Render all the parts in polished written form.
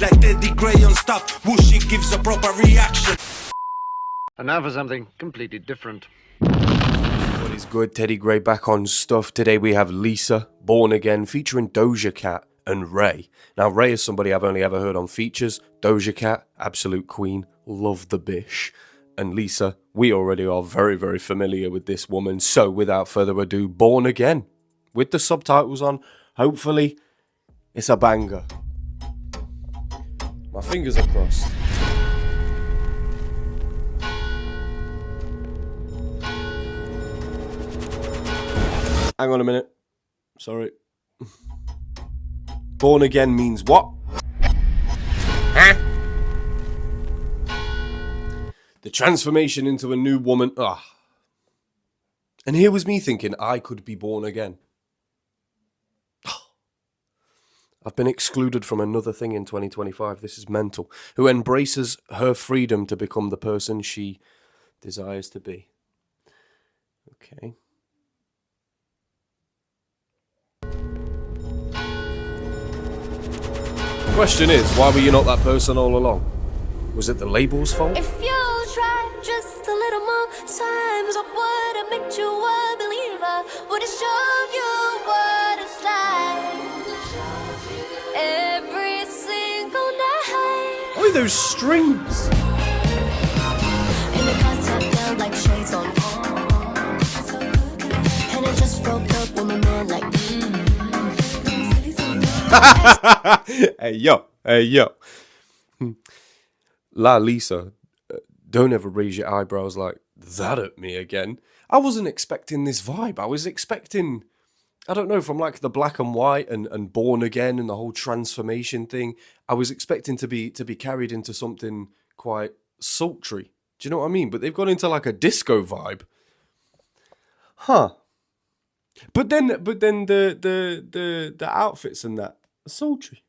Like Teddy Gray on stuff, Whooshy gives a proper reaction. And now for something completely different. What is good? Teddy Gray back on stuff. Today we have Lisa, Born Again, featuring Doja Cat and RAYE. Now RAYE is somebody I've only ever heard on features. Doja Cat, absolute queen, love the bish. And Lisa, we already are very, very familiar with this woman. So without further ado, Born Again. With the subtitles on, hopefully it's a banger. My fingers are crossed. Hang on a minute. Sorry. Born again means what? Huh? The transformation into a new woman. Ah. And here was me thinking I could be born again. I've been excluded from another thing in 2025. This is mental. Who embraces her freedom to become the person she desires to be. Okay. Question is, why were you not that person all along? Was it the label's fault? If you try just a little more times, I would have made you a believer. Would have shown you what it's like. Every single night. Oh, those strings! And the contact down like shades on. And I just broke up with my man like Hey yo. La Lisa, don't ever raise your eyebrows like that at me again. I wasn't expecting this vibe. I was expecting, I don't know, from like the black and white and Born Again and the whole transformation thing. I was expecting to be carried into something quite sultry. Do you know what I mean? But they've gone into like a disco vibe. Huh. But then the outfits and that are sultry.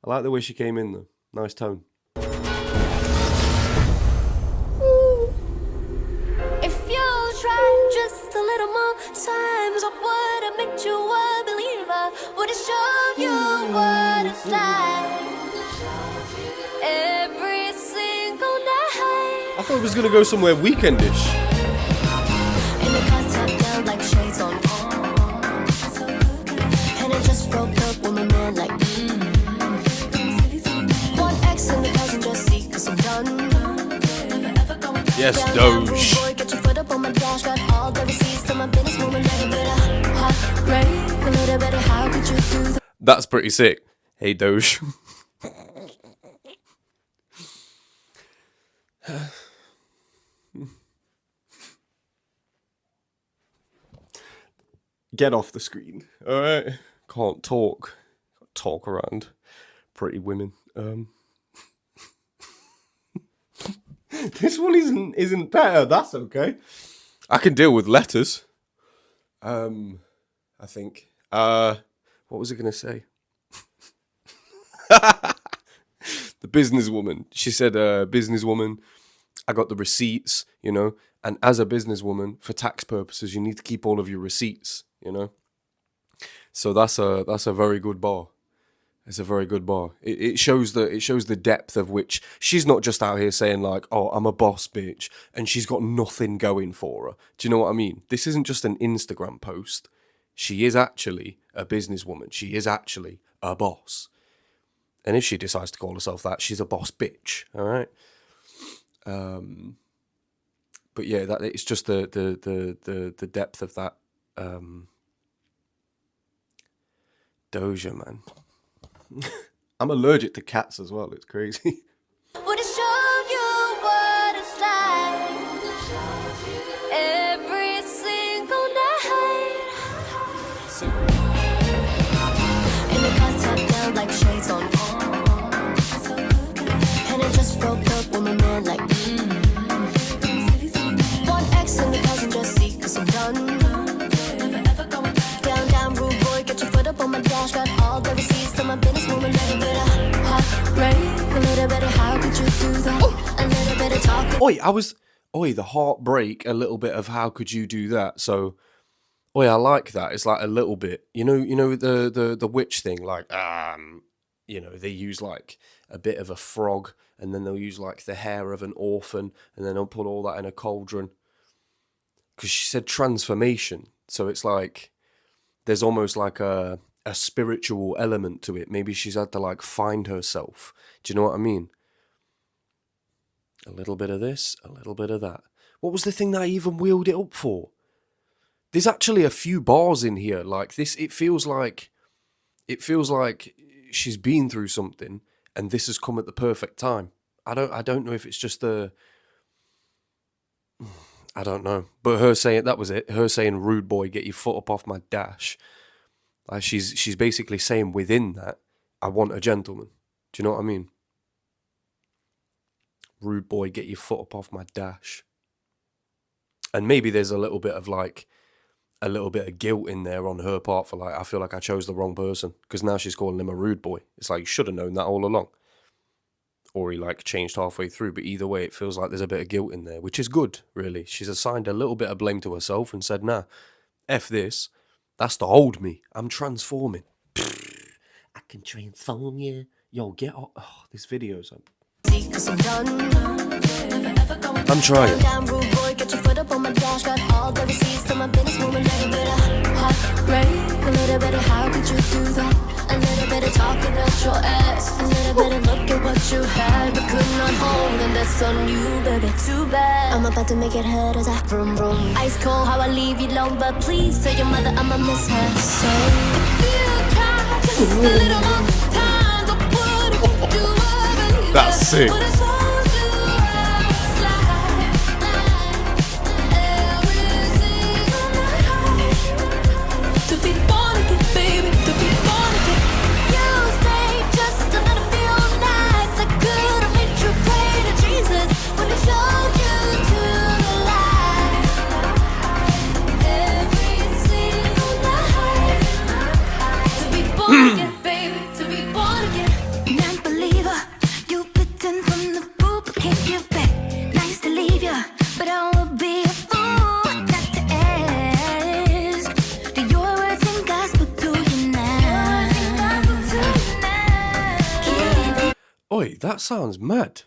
I like the way she came in though. Nice tone. if you try just a little more times, I would have made you a believer. Would have shown you what it's like. Every single night. I thought it was gonna go somewhere weekendish. And the contact down like shades on. And I just broke up with my man like one X in the passenger seat, cause I'm done. Yes, Down, Doge. boy, get your foot up on my dash, got all the receipts to my business, moving a little bit of heartbreak, a little bit of how could you do that? That's pretty sick. Hey, Doge. Get off the screen. Alright. Can't talk. Talk around pretty women. This one isn't better. That's okay. I can deal with letters. I think. What was I gonna say? The businesswoman. She said, businesswoman, I got the receipts, you know, and as a businesswoman, for tax purposes, you need to keep all of your receipts, you know. So that's a very good bar. It's a very good bar. It shows the depth of which she's not just out here saying like, oh, I'm a boss bitch, and she's got nothing going for her. Do you know what I mean? This isn't just an Instagram post. She is actually a businesswoman. She is actually a boss. And if she decides to call herself that, she's a boss bitch. All right. But yeah, that it's just the depth of that. Doja, man. I'm allergic to cats as well. It's crazy. Would have shown you what it's like. Every single night. And the contact down like shades on. And I just broke up with my man like one X in the passenger seat, cause I'm done. Down, rude boy, get your foot up on my dash, got all the receipts to my business, moving a little bit of heartbreak, a little bit of how could you do that, a little bit of talk. The heartbreak, a little bit of how could you do that? So, I like that. It's like a little bit, you know the witch thing, like, you know, they use like a bit of a frog, and then they'll use like the hair of an orphan, and then they'll put all that in a cauldron. Because she said transformation, so it's like there's almost like a spiritual element to it. Maybe she's had to like find herself. Do you know what I mean? A little bit of this, a little bit of that. What was the thing that I even wheeled it up for? There's actually a few bars in here like this. It feels like she's been through something, and this has come at the perfect time. I don't know if it's just I don't know. But her saying, that was it. Her saying, "Rude boy, get your foot up off my dash." Like she's basically saying within that, I want a gentleman. Do you know what I mean? Rude boy, get your foot up off my dash. And maybe there's a little bit of guilt in there on her part for like, I feel like I chose the wrong person, because now she's calling him a rude boy. It's like, you should have known that all along. Or he like changed halfway through, but either way, it feels like there's a bit of guilt in there, which is good, really. She's assigned a little bit of blame to herself and said, nah, F this. That's the old me. I'm transforming. I can transform you. Yo, get off. Oh, this video's on. I'm trying. Down, rude boy, get your foot up on my dash. Got all the receipts to my business woman. A little bit of heartbreak, a little bit of how could you do that? A little bit of talking out your ass, a little bit of look at what you had but could not hold, and that's on you, baby. Too bad. I'm about to make it hurt as I vroom vroom. Ice cold, how I leave you alone, but please tell your mother I'ma miss her. So if you try just a little more time, what would you ever? That's sick. Oi, that sounds mad.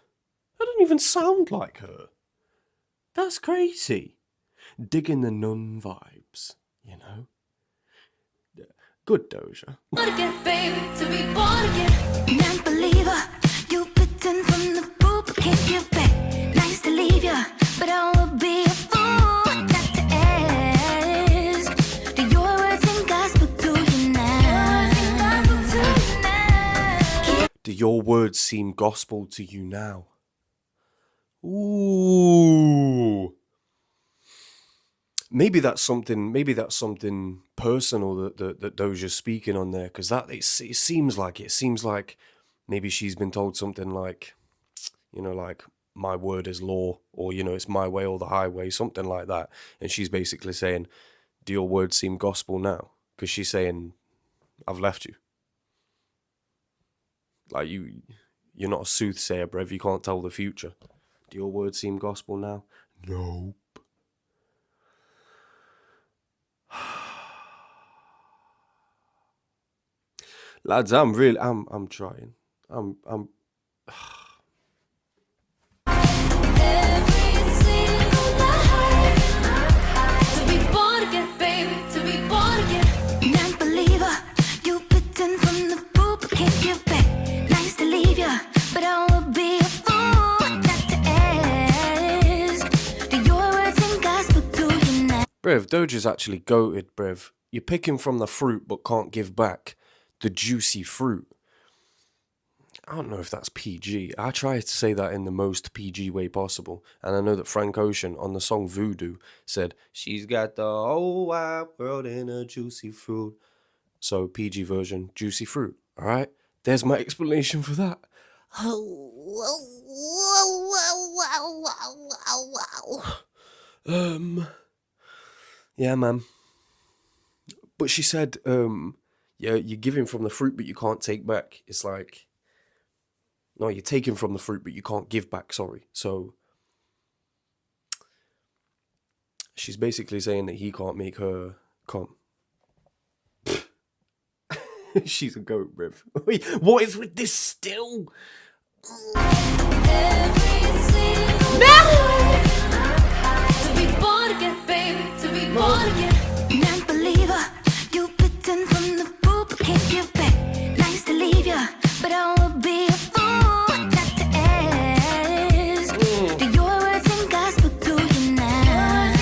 That doesn't even sound like her. That's crazy. Digging the nun vibes, you know? Good Doja. Do your words seem gospel to you now? Ooh. Maybe that's something personal that Doja's speaking on there, because it seems like maybe she's been told something like, you know, like, my word is law, or, you know, it's my way or the highway, something like that. And she's basically saying, do your words seem gospel now? Because she's saying, I've left you. Like, you're not a soothsayer, bruv. You can't tell the future. Do your words seem gospel now? Nope. Lads, I'm trying. I'm Brev, Doja's actually goated, Brev. You're picking from the fruit but can't give back the juicy fruit. I don't know if that's PG. I try to say that in the most PG way possible. And I know that Frank Ocean on the song Voodoo said, she's got the whole wide world in a juicy fruit. So PG version, juicy fruit. Alright? There's my explanation for that. Yeah, man. But she said, yeah, you're giving from the fruit, but you can't take back. It's like, no, you're taking from the fruit, but you can't give back, sorry. So, she's basically saying that he can't make her come. She's a goat, Rev. Wait, what is with this still? Every single night. To be born again, baby, to be born again. Non-believer, you bitten from the fruit, but can't give back. Nice to leave ya, but I would be a fool not to ask. Do your words and gospel to you now?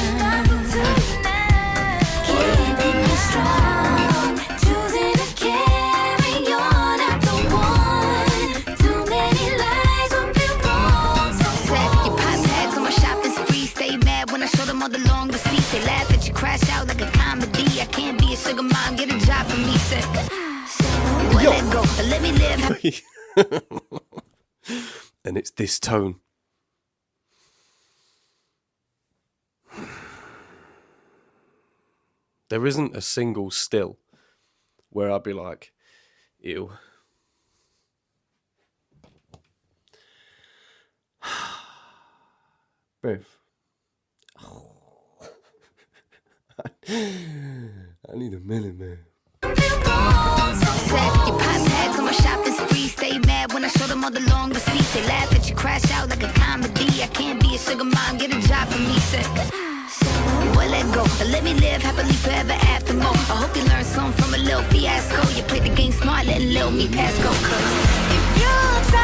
Keeping you strong, choosing to carry on. I'm the one. Too many lies won't be wrong. So set your pop tags on my shopping spree. Stay mad when I show them all the long receipts. They laugh at you, crash out like a comedy. I can't be a sugar mom, get a job for me. Sick. Well, let go, but let me live. And it's this tone. There isn't a single still where I'd be like, ew. Bev. I need a minute, man. Set your pop tags on my shopping spree. Stay mad when I show them all the long receipts. They laugh at you, crash out like a comedy. I can't be a sugar mom, get a job for me. Sick. Well, let go, but let me live happily forever after more. I hope you learned something from a little fiasco. You played the game smart, letting little me pass go.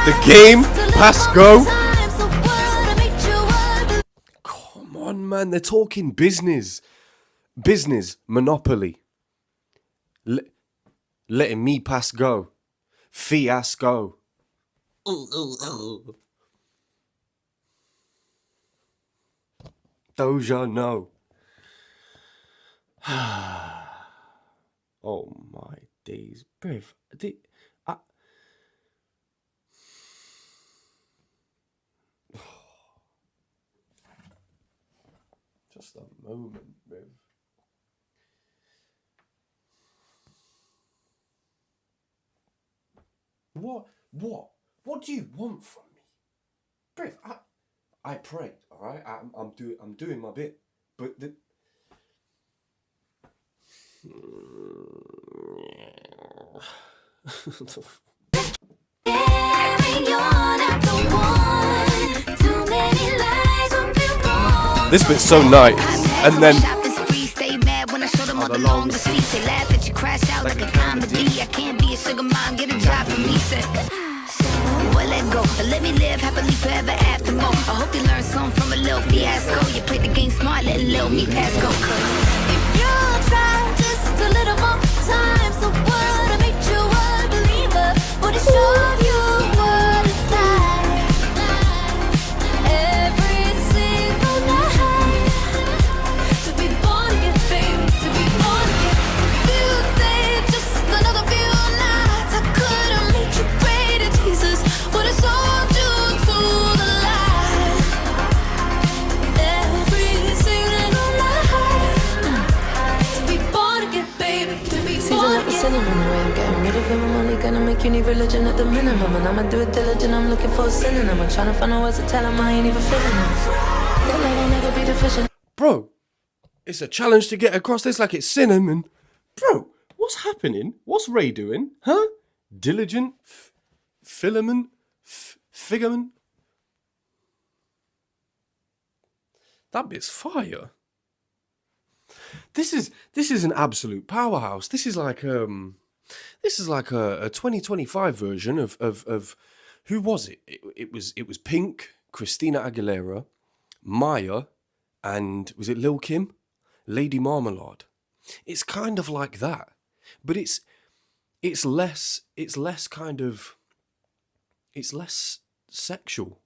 The game pass go. Come on, man. They're talking business. Business monopoly. Letting me pass go. Fiasco. Doja, no. Oh my days, Bev. Just a moment, Bev. What do you want from me, Bev? I prayed, all right. I'm doing my bit, but the. This bit's so nice, and then. All the long receipts, they laugh at you, crash out like a comedy. I can't be a sugar mom, get a job for me. Sick. Well, let go, but let me live happily forever after more. I hope you learned something from a little fiasco. You played the game smart, letting little me pass go. If you try just a little more time, so what? I make you a believer. Would it show you what it's like? Every single night. To be born again, baby, to be born again. You stay just another few nights. I couldn't let you pray to Jesus. What it's all due to the light. Every single night. To be born again, baby, to be born again. Sinning in the way I'm getting rid of him. I'm only gonna make you need religion at the minimum. And I'ma do it diligent, I'm looking for a synonym. I'm trying to find out ways to tell him I ain't even feeling him. Your love will never be deficient. Bro, it's a challenge to get across this like it's cinnamon. Bro, what's happening? What's Ray doing? Huh? Diligent? Filament? Figament? That bit's fire. This is an absolute powerhouse. This is like a 2025 version of who was it? It was Pink, Christina Aguilera, Maya, and was it Lil Kim? Lady Marmalade. It's kind of like that. But it's less sexual.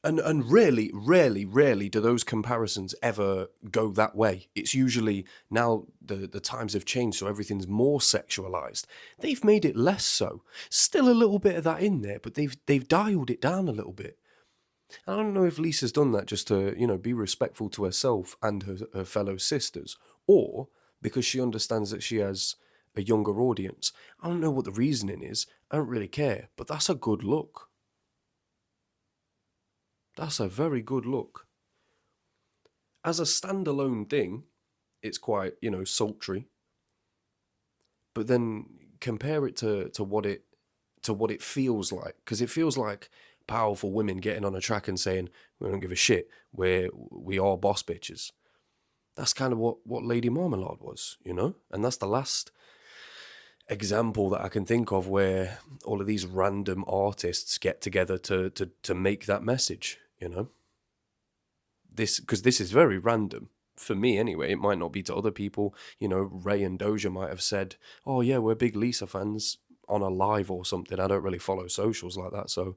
And rarely do those comparisons ever go that way. It's usually now the times have changed, so everything's more sexualized. They've made it less so. Still a little bit of that in there, but they've dialed it down a little bit. I don't know if Lisa's done that just to, be respectful to herself and her fellow sisters, or because she understands that she has a younger audience. I don't know what the reasoning is. I don't really care, but that's a good look. That's a very good look. As a standalone thing, it's quite, sultry. but then compare it to what it feels like, because it feels like powerful women getting on a track and saying, we don't give a shit, we are boss bitches. That's kind of what Lady Marmalade was, you know? And that's the last example that I can think of where all of these random artists get together to make that message, you know? Because this is very random. For me, anyway. It might not be to other people. You know, RAYE and Doja might have said, oh yeah, we're big Lisa fans on a live or something. I don't really follow socials like that, so...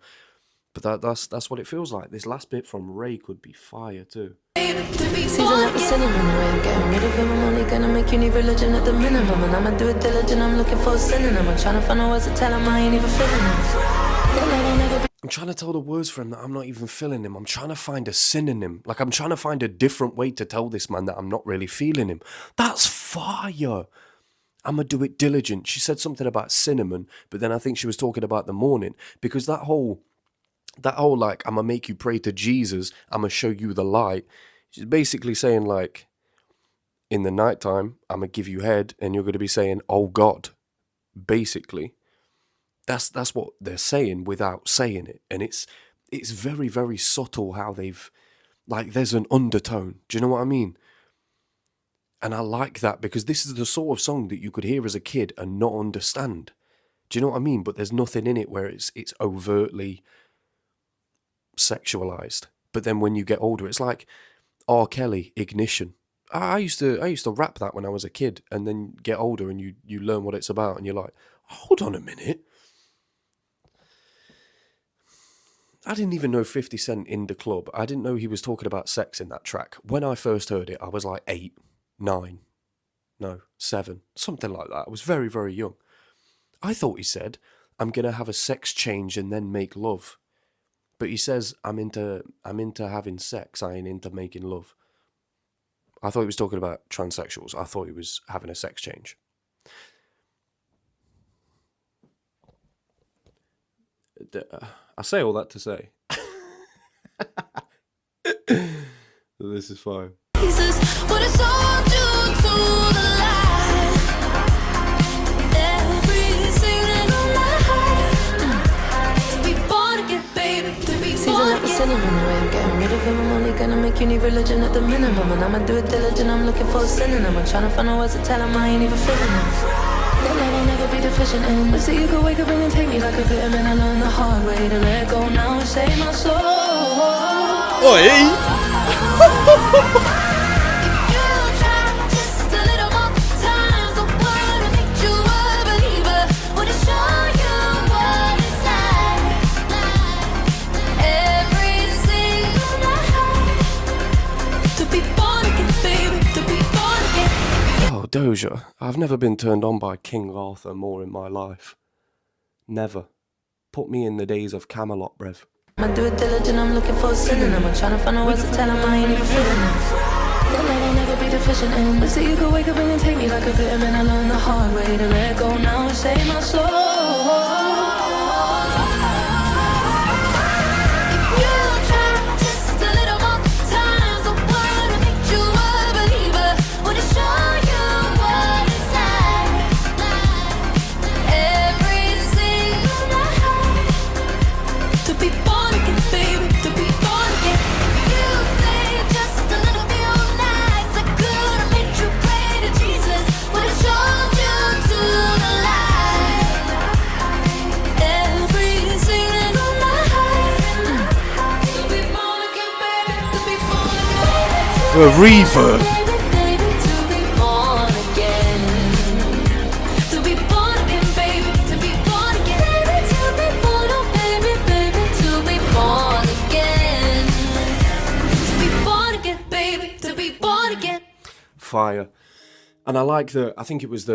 But that's what it feels like. This last bit from RAYE could be fire too. Season like the cinnamon, the way I'm getting rid of him, I'm only gonna make you need religion at the minimum. And I'ma do it diligent, I'm looking for a synonym. I'm trying to find the words to tell him I ain't even feeling him. I'm trying to tell the words for him that I'm not even feeling him. I'm trying to find a synonym. Like, I'm trying to find a different way to tell this man that I'm not really feeling him. That's fire. I'ma do it diligent. She said something about cinnamon, but then I think she was talking about the morning. Because that whole like, I'ma make you pray to Jesus, I'ma show you the light. She's basically saying, like, in the nighttime, I'ma give you head, and you're going to be saying, oh God. Basically. That's what they're saying without saying it. And it's very, very subtle how they've, like, there's an undertone. Do you know what I mean? And I like that, because this is the sort of song that you could hear as a kid and not understand. Do you know what I mean? But there's nothing in it where it's overtly sexualized. But then when you get older, it's like R. Kelly, Ignition. I used to rap that when I was a kid, and then get older and you learn what it's about, and you're like, hold on a minute. I didn't even know 50 Cent in the club. I didn't know he was talking about sex in that track. When I first heard it, I was like 8, 9, no, 7, something like that. I was very, very young. I thought he said, I'm going to have a sex change and then make love. But he says, I'm into having sex, I ain't into making love. I thought he was talking about transsexuals. I thought he was having a sex change. I say all that to say. This is fine. Jesus, what I sold you to the light. Every single night. To be born again, baby. To be Season born like the again. cinnamon, the way I'm getting rid of him, I'm only gonna make you need religion at the minimum. And I'ma do it diligent, I'm looking for a synonym. I'm trying to find the words to tell him I ain't even feeling him. That love I'll never be deficient in. But see, you could wake up and take me like a vitamin. I learned the hard way to let go now and save my soul. Oi! If you try just a little more times, the world will make you a believer. Would it show you what it's like? Every single night. To be born again, baby. To be born again. Oh, Doja. I've never been turned on by King Arthur more in my life. Never. Put me in the days of Camelot, brev. I'ma do it diligent, I'm looking for a synonym. I'm trying to find the words to tell him I ain't even feeling him. That love I'll never be deficient in. But see, you could wake up and take me like a vitamin. I learned the hard way to let go now and save my soul. If you try just a little more times, the world will make you a believer. Would it show you what it's like? Every single night. To be born again, baby. To be born again. You stay just a little few nights. I could have made you pray to Jesus. Would have showed you to the light. Every single night. To be born again, baby. To be born again. The reverb. Baby, to be born again. To be born again, baby. To be born again. Baby, to be born, oh baby, baby. To be born again. To be born again, baby. To be born again. Fire. And I like I think it was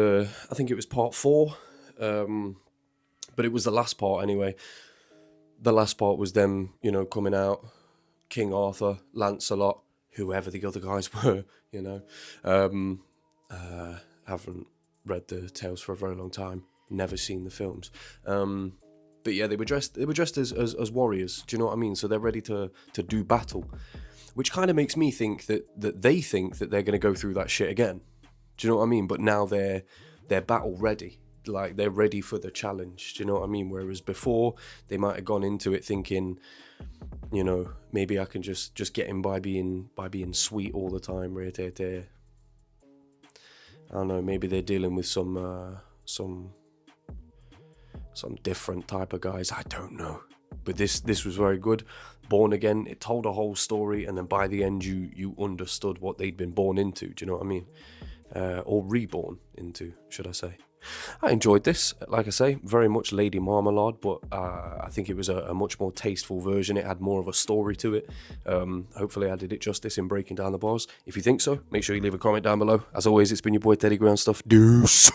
part 4. But it was the last part anyway. The last part was them, you know, coming out. King Arthur, Lancelot, whoever the other guys were, you know. Haven't read the tales for a very long time. Never seen the films. But yeah, they were dressed as warriors. Do you know what I mean? So they're ready to do battle. Which kind of makes me think that they think that they're going to go through that shit again. Do you know what I mean? But now they're they're battle ready. Like, they're ready for the challenge. Do you know what I mean? Whereas before, they might have gone into it thinking, you know, maybe I can just get in by being sweet all the time. I don't know. Maybe they're dealing with some different type of guys. I don't know. But this was very good. Born Again, it told a whole story, and then by the end you understood what they'd been born into. Do you know what I mean? Or reborn into, should I say. I enjoyed this. Like I say, very much Lady Marmalade, but I think it was a much more tasteful version. It had more of a story to it. Hopefully I did it justice in breaking down the bars. If you think so, make sure you leave a comment down below. As always, it's been your boy Teddy Ground Stuff. Deuce.